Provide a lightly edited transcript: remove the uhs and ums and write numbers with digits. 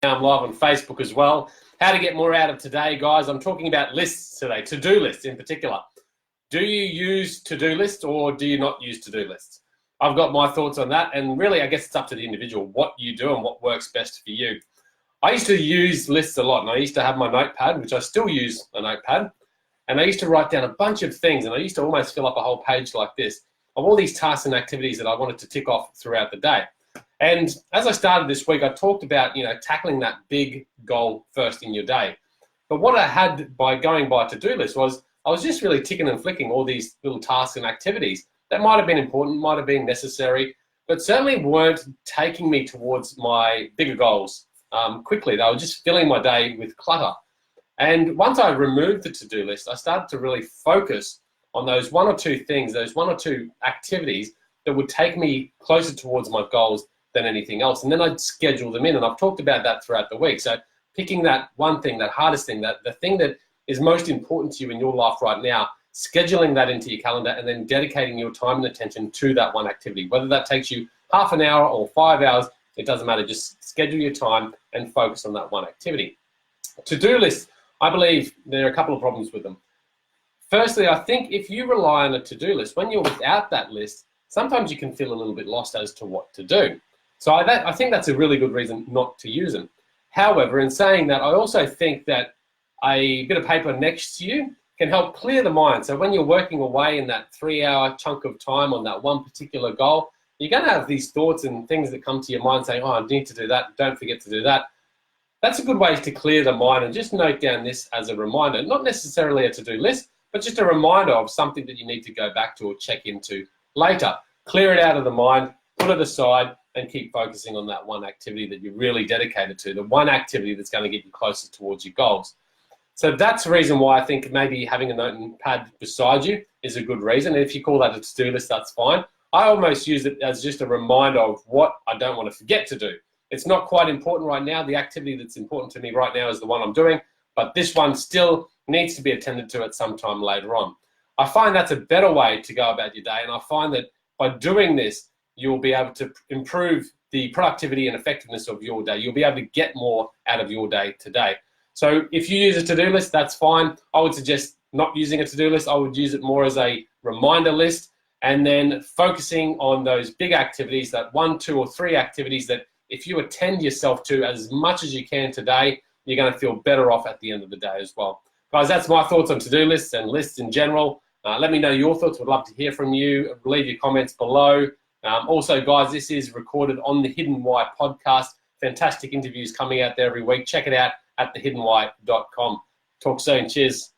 I'm live on Facebook as well. How to get more out of today, guys. I'm talking about lists today, to-do lists in particular. Do you use to-do lists or do you not use to-do lists? I've got my thoughts on that, and really I guess it's up to the individual what you do and what works best for you. I used to use lists a lot, and I used to have my notepad, which I still use a notepad, and I used to write down a bunch of things, and I used to almost fill up a whole page like this of all these tasks and activities that I wanted to tick off throughout the day. And as I started this week, I talked about, tackling that big goal first in your day. But what I had by going by to-do list was I was just really ticking and flicking all these little tasks and activities that might have been important, might have been necessary, but certainly weren't taking me towards my bigger goals quickly. They were just filling my day with clutter. And once I removed the to-do list, I started to really focus on those one or two things, those one or two activities that would take me closer towards my goals than anything else. And then I'd schedule them in. And I've talked about that throughout the week. So picking that one thing, that hardest thing, the thing that is most important to you in your life right now, scheduling that into your calendar and then dedicating your time and attention to that one activity. Whether that takes you half an hour or 5 hours, it doesn't matter. Just schedule your time and focus on that one activity. To-do lists, I believe there are a couple of problems with them. Firstly, I think if you rely on a to-do list, when you're without that list, sometimes you can feel a little bit lost as to what to do. So I think that's a really good reason not to use them. However, in saying that, I also think that a bit of paper next to you can help clear the mind. So when you're working away in that 3-hour chunk of time on that one particular goal, you're going to have these thoughts and things that come to your mind saying, oh, I need to do that, don't forget to do that. That's a good way to clear the mind, and just note down this as a reminder, not necessarily a to-do list, but just a reminder of something that you need to go back to or check into later. Clear it out of the mind, put it aside, and keep focusing on that one activity that you're really dedicated to, the one activity that's going to get you closer towards your goals. So that's the reason why I think maybe having a notepad beside you is a good reason. And if you call that a to-do list, that's fine. I almost use it as just a reminder of what I don't want to forget to do. It's not quite important right now. The activity that's important to me right now is the one I'm doing, but this one still needs to be attended to at some time later on. I find that's a better way to go about your day, and I find that by doing this, you'll be able to improve the productivity and effectiveness of your day. You'll be able to get more out of your day today. So if you use a to-do list, that's fine. I would suggest not using a to-do list. I would use it more as a reminder list, and then focusing on those big activities, that 1, 2, or 3 activities that if you attend yourself to as much as you can today, you're going to feel better off at the end of the day as well. Guys, that's my thoughts on to-do lists and lists in general. Let me know your thoughts. Would love to hear from you. Leave your comments below. Also, guys, this is recorded on the Hidden Why podcast. Fantastic interviews coming out there every week. Check it out at thehiddenwhy.com. Talk soon. Cheers.